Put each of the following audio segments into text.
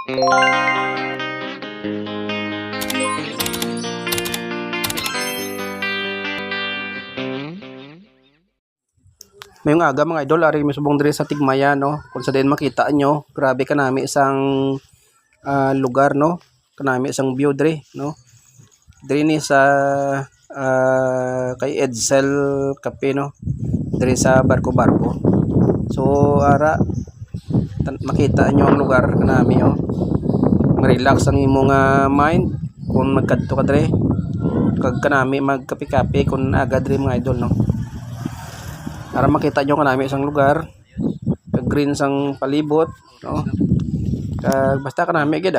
Mayong aga mga idol, ari mi subong diri sa Tigmaya no. Kung sa din makita nyo, grabe kanami isang lugar no. Kanami isang view diri no. Diri ni sa kay Edsel Cafe no. Diri sa Barko-Barko. So ara makita nyo ang lugar kanami oh. Ma-relax ang imong mind kung magkadto ka diri. Kag kanami magkape-kape kung aga diri mga idol no. Para makita nyo kanami isang lugar, kag green sang palibot no. Kag basta kanami gid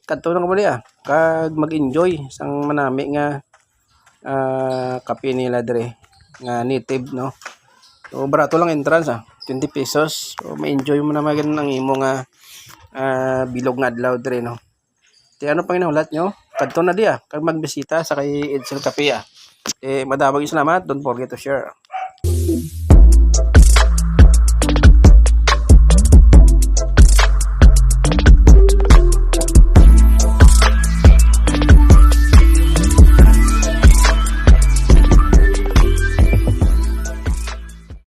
kadto na ko diya kag mag-enjoy sang manami nga kape nila dire nga native no. So barato lang entrance 20 pesos. So ma-enjoy mo na magin ang imo nga bilog nga adlaw dire no. Ti ano pang inahulat nyo? Kadto na diya kag magbisita sa kay Edsel Cafe madamag salamat. Don't forget to share.